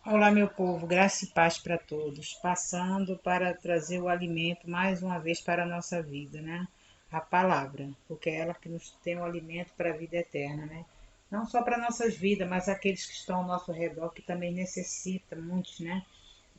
Olá, meu povo, graça e paz para todos. Passando para trazer o alimento mais uma vez para a nossa vida, né? A palavra, porque é ela que nos tem o alimento para a vida eterna, né? Não só para nossas vidas, mas aqueles que estão ao nosso redor, que também necessitam, muitos, né?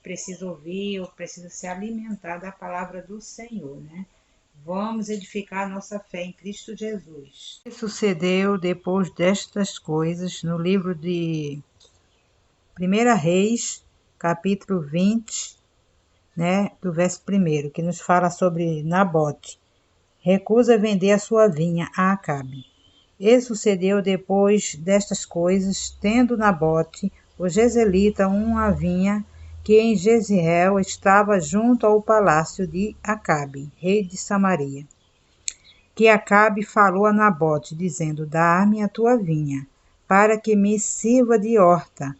Precisam ouvir ou precisam se alimentar da palavra do Senhor, né? Vamos edificar a nossa fé em Cristo Jesus. O que sucedeu depois destas coisas no livro de 1 Reis, capítulo 20, né, do verso 1, que nos fala sobre Nabote. Recusa vender a sua vinha a Acabe. E sucedeu depois destas coisas, tendo Nabote, o jezreelita, uma vinha que em Jezreel estava junto ao palácio de Acabe, rei de Samaria. Que Acabe falou a Nabote, dizendo: Dá-me a tua vinha, para que me sirva de horta,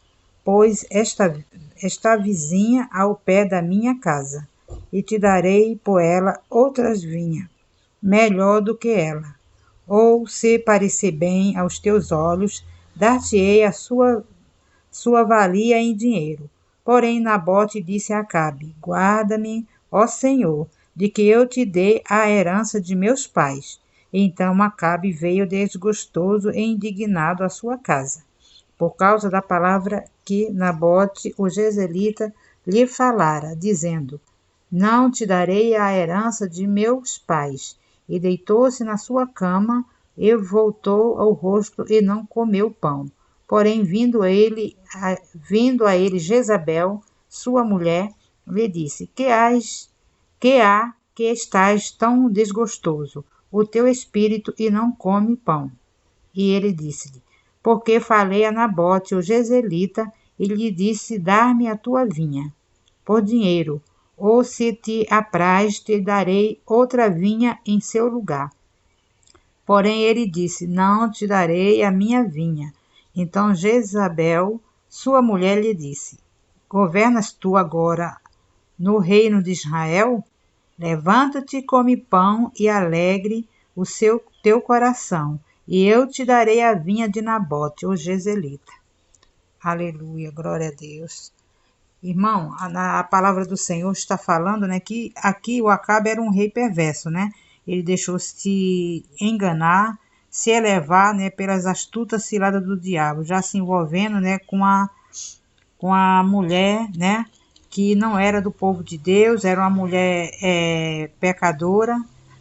pois está vizinha ao pé da minha casa, e te darei por ela outras vinhas, melhor do que ela. Ou, se parecer bem aos teus olhos, dar-te-ei a sua valia em dinheiro. Porém, Nabote disse a Acabe: Guarda-me, ó Senhor, de que eu te dê a herança de meus pais. Então Acabe veio desgostoso e indignado à sua casa, por causa da palavra que Nabote, o jezreelita, lhe falara, dizendo: Não te darei a herança de meus pais. E deitou-se na sua cama e voltou ao rosto e não comeu pão. Porém, vindo a ele Jezabel, sua mulher, lhe disse: que estás tão desgostoso, o teu espírito, e não come pão? E ele disse-lhe: Porque falei a Nabote, o jezreelita, e lhe disse: Dar-me a tua vinha por dinheiro, ou se te apraz, te darei outra vinha em seu lugar. Porém ele disse: Não te darei a minha vinha. Então Jezabel, sua mulher, lhe disse: Governas tu agora no reino de Israel? Levanta-te, come pão e alegre teu coração, e eu te darei a vinha de Nabote, o jezreelita. Aleluia, glória a Deus. Irmão, a palavra do Senhor está falando, né, que aqui o Acabe era um rei perverso, né? Ele deixou se enganar, se elevar, né, pelas astutas ciladas do diabo, já se envolvendo, né, com a mulher, né, que não era do povo de Deus, era uma mulher pecadora,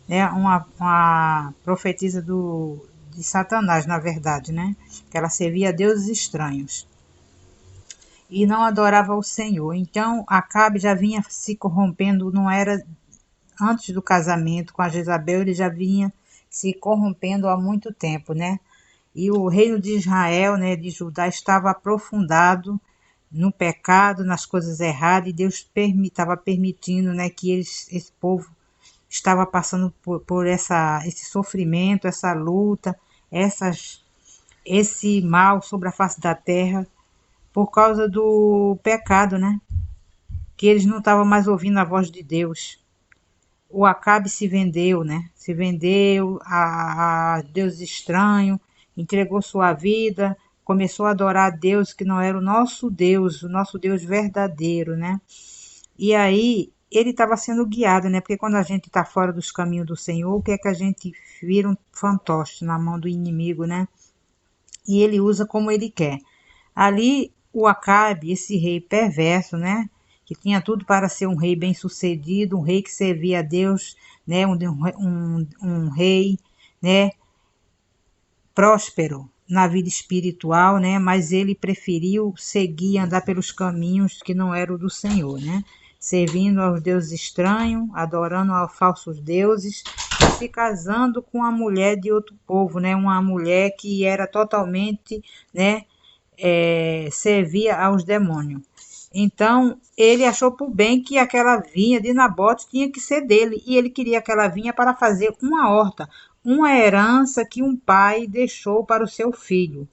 né, uma profetisa de Satanás, na verdade, né, que ela servia a deuses estranhos e não adorava o Senhor. Então Acabe já vinha se corrompendo, não era antes do casamento com a Jezabel, ele já vinha se corrompendo há muito tempo, né? E o reino de Israel, né, de Judá, estava aprofundado no pecado, nas coisas erradas, e Deus estava permitindo, né, que esse povo estava passando por esse sofrimento, essa luta, esse mal sobre a face da terra, por causa do pecado, né? Que eles não estavam mais ouvindo a voz de Deus. O Acabe se vendeu, né? Se vendeu a Deus estranho, entregou sua vida, começou a adorar a Deus que não era o nosso Deus verdadeiro, né? E aí ele estava sendo guiado, né? Porque quando a gente está fora dos caminhos do Senhor, o que é que a gente vira? Um fantoche na mão do inimigo, né? E ele usa como ele quer. Ali o Acabe, esse rei perverso, né, que tinha tudo para ser um rei bem-sucedido, um rei que servia a Deus, né, um rei, né, próspero na vida espiritual, né, mas ele preferiu seguir, andar pelos caminhos que não eram do Senhor, né, servindo aos deuses estranhos, adorando a falsos deuses, e se casando com uma mulher de outro povo, né, uma mulher que era totalmente, né, servia aos demônios. Então ele achou por bem que aquela vinha de Nabote tinha que ser dele, e ele queria aquela vinha para fazer uma horta, uma herança que um pai deixou para o seu filho.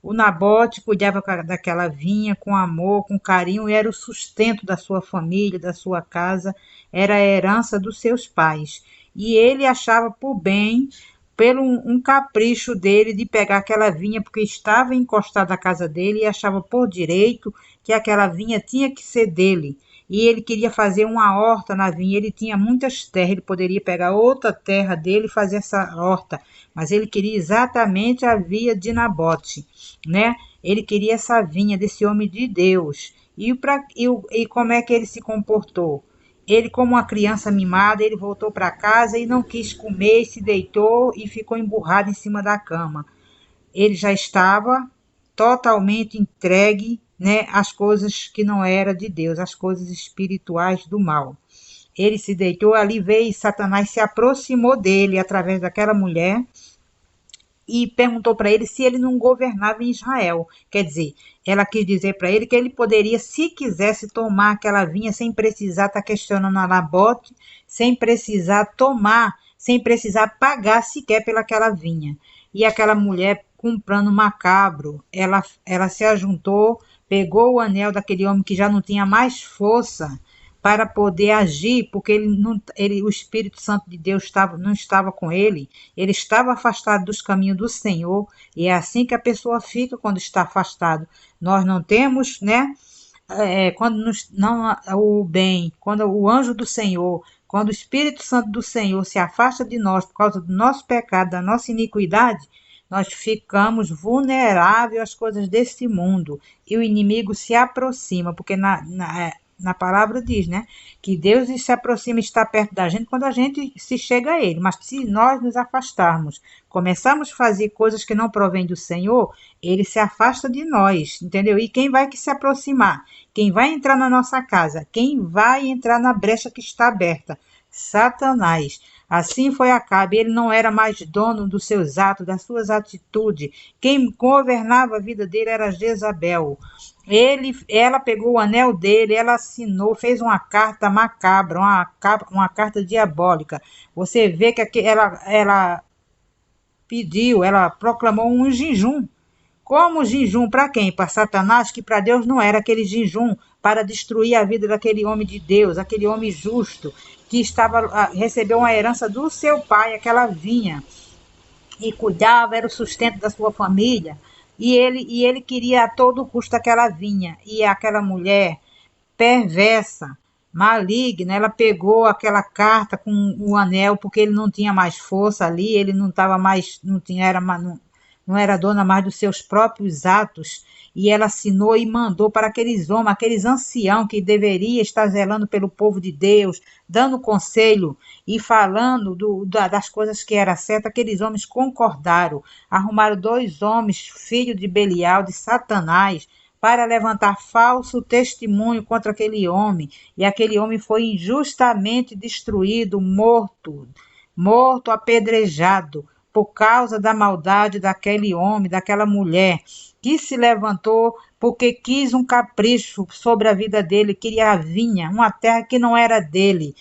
O Nabote cuidava daquela vinha com amor, com carinho, e era o sustento da sua família, da sua casa, era a herança dos seus pais. E ele achava por bem pelo um capricho dele de pegar aquela vinha, porque estava encostada à casa dele e achava por direito que aquela vinha tinha que ser dele. E ele queria fazer uma horta na vinha, ele tinha muitas terras, ele poderia pegar outra terra dele e fazer essa horta, mas ele queria exatamente a via de Nabote, né? Ele queria essa vinha desse homem de Deus. E como é que ele se comportou? Ele, como uma criança mimada, ele voltou para casa e não quis comer, se deitou e ficou emburrado em cima da cama. Ele já estava totalmente entregue, né, às coisas que não era de Deus, às coisas espirituais do mal. Ele se deitou, ali veio e Satanás se aproximou dele através daquela mulher e perguntou para ele se ele não governava em Israel. Quer dizer, ela quis dizer para ele que ele poderia, se quisesse, tomar aquela vinha sem precisar estar questionando a Nabote, sem precisar tomar, sem precisar pagar sequer pelaquela vinha. E aquela mulher, com um plano macabro, ela se ajuntou, pegou o anel daquele homem que já não tinha mais força para poder agir, porque o Espírito Santo de Deus não estava com ele, ele estava afastado dos caminhos do Senhor, e é assim que a pessoa fica quando está afastado. Nós não temos, né? Quando não o bem, quando o anjo do Senhor, quando o Espírito Santo do Senhor se afasta de nós por causa do nosso pecado, da nossa iniquidade, nós ficamos vulneráveis às coisas desse mundo e o inimigo se aproxima, porque na palavra diz, né, que Deus se aproxima e está perto da gente quando a gente se chega a Ele, mas se nós nos afastarmos, começamos a fazer coisas que não provêm do Senhor, Ele se afasta de nós, entendeu? E quem vai que se aproximar? Quem vai entrar na nossa casa? Quem vai entrar na brecha que está aberta? Satanás. Assim foi Acabe, ele não era mais dono dos seus atos, das suas atitudes. Quem governava a vida dele era Jezabel. Ela pegou o anel dele, ela assinou, fez uma carta macabra, uma carta diabólica. Você vê que ela pediu, ela proclamou um jejum. Como jejum para quem? Para Satanás, que para Deus não era aquele jejum para destruir a vida daquele homem de Deus, aquele homem justo, que recebeu uma herança do seu pai, aquela vinha, e cuidava, era o sustento da sua família, e ele queria a todo custo aquela vinha, e aquela mulher perversa, maligna, ela pegou aquela carta com o anel, porque ele não tinha mais força ali, ele não estava mais, não era dona mais dos seus próprios atos, e ela assinou e mandou para aqueles homens, aqueles anciãos que deveria estar zelando pelo povo de Deus, dando conselho e falando das coisas que era certo. Aqueles homens concordaram, arrumaram 2 homens, filhos de Belial, de Satanás, para levantar falso testemunho contra aquele homem, e aquele homem foi injustamente destruído, morto, apedrejado, por causa da maldade daquele homem, daquela mulher, que se levantou porque quis um capricho sobre a vida dele, queria a vinha, uma terra que não era dele,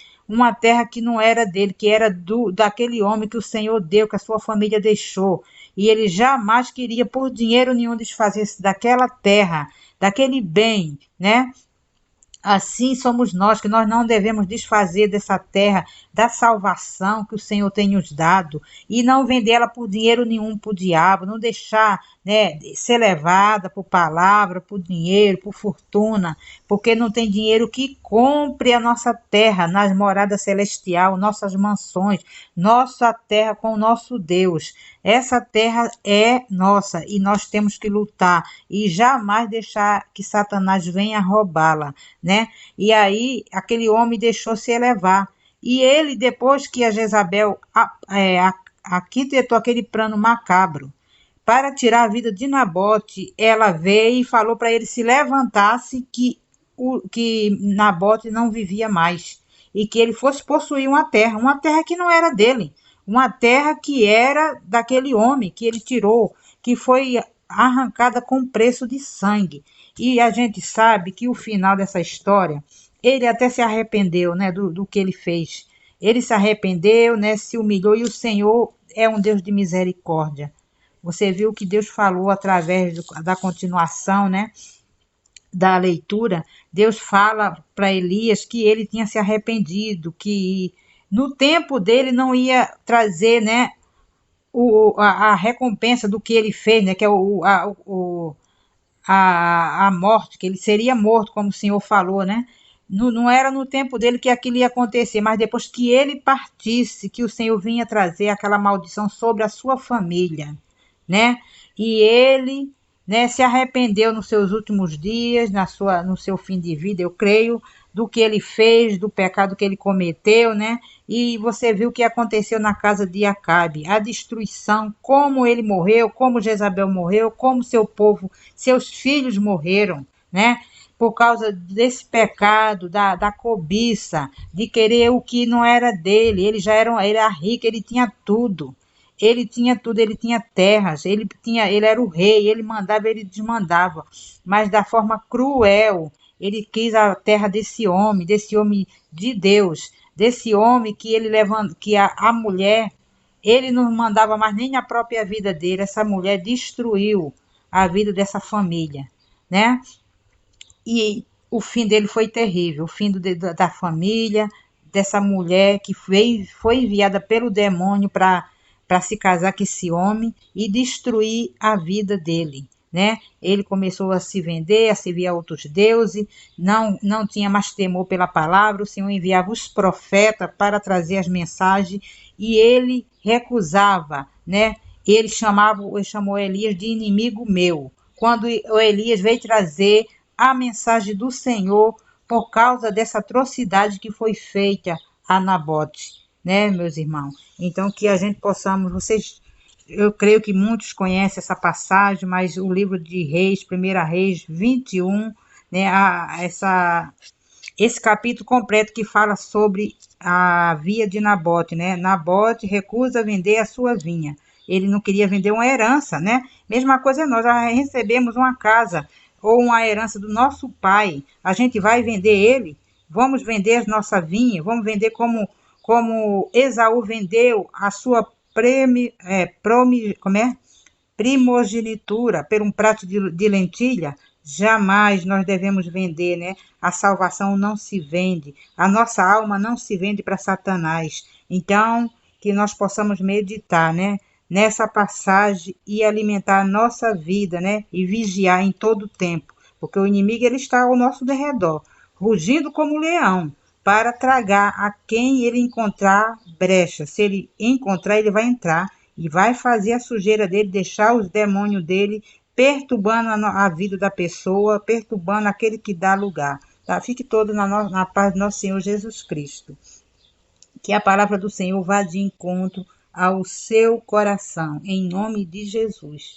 que era daquele homem que o Senhor deu, que a sua família deixou, e ele jamais queria por dinheiro nenhum desfazer-se daquela terra, daquele bem, né? Assim somos nós, que nós não devemos desfazer dessa terra, da salvação que o Senhor tem nos dado, e não vendê-la por dinheiro nenhum para o diabo, não deixar, né, ser levada por palavra, por dinheiro, por fortuna, porque não tem dinheiro que compre a nossa terra, nas moradas celestiais, nossas mansões, nossa terra com o nosso Deus. Essa terra é nossa e nós temos que lutar e jamais deixar que Satanás venha roubá-la, né? E aí aquele homem deixou se elevar. E ele, depois que a Jezabel arquitetou aquele plano macabro para tirar a vida de Nabote, ela veio e falou para ele se levantasse, que Nabote não vivia mais e que ele fosse possuir uma terra que não era dele, uma terra que era daquele homem que ele tirou, que foi arrancada com preço de sangue. E a gente sabe que o final dessa história, ele até se arrependeu, né, do que ele fez. Ele se arrependeu, né, se humilhou, e o Senhor é um Deus de misericórdia. Você viu que Deus falou através da continuação, né, da leitura. Deus fala para Elias que ele tinha se arrependido, que no tempo dele não ia trazer, né, a recompensa do que ele fez, né? Que é a morte, que ele seria morto, como o Senhor falou, né? Não era no tempo dele que aquilo ia acontecer, mas depois que ele partisse, que o Senhor vinha trazer aquela maldição sobre a sua família, né? E ele, né, se arrependeu nos seus últimos dias, no seu fim de vida, eu creio, do que ele fez, do pecado que ele cometeu, né? E você viu o que aconteceu na casa de Acabe, a destruição, como ele morreu, como Jezabel morreu, como seu povo, seus filhos morreram, né? Por causa desse pecado, da cobiça, de querer o que não era dele. Ele era rico, ele tinha tudo. Ele tinha tudo, ele tinha terras, ele era o rei, ele mandava, ele desmandava, mas da forma cruel. Ele quis a terra desse homem de Deus, desse homem que ele levando, que a mulher, ele não mandava mais nem a própria vida dele. Essa mulher destruiu a vida dessa família, né? E o fim dele foi terrível, o fim da família, dessa mulher que foi enviada pelo demônio para se casar com esse homem e destruir a vida dele, né? Ele começou a se vender, a servir a outros deuses, não tinha mais temor pela palavra. O Senhor enviava os profetas para trazer as mensagens e ele recusava, né? Ele chamou Elias de inimigo meu. Quando o Elias veio trazer a mensagem do Senhor por causa dessa atrocidade que foi feita a Nabote, né, meus irmãos? Então, que a gente possamos, eu creio que muitos conhecem essa passagem, mas o livro de Reis, 1 Reis 21, né, esse capítulo completo que fala sobre a vinha de Nabote, né? Nabote recusa vender a sua vinha. Ele não queria vender uma herança, né? Mesma coisa nós recebemos uma casa ou uma herança do nosso pai. A gente vai vender ele? Vamos vender a nossa vinha? Vamos vender como Esaú vendeu a sua primogenitura por um prato de lentilha? Jamais nós devemos vender, né? A salvação não se vende, a nossa alma não se vende para Satanás. Então, que nós possamos meditar, né? Nessa passagem e alimentar a nossa vida, né? E vigiar em todo o tempo, porque o inimigo ele está ao nosso derredor, rugindo como leão, para tragar a quem ele encontrar brecha. Se ele encontrar, ele vai entrar e vai fazer a sujeira dele, deixar os demônios dele perturbando a vida da pessoa, perturbando aquele que dá lugar. Tá? Fique todo na paz do nosso Senhor Jesus Cristo. Que a palavra do Senhor vá de encontro ao seu coração, em nome de Jesus.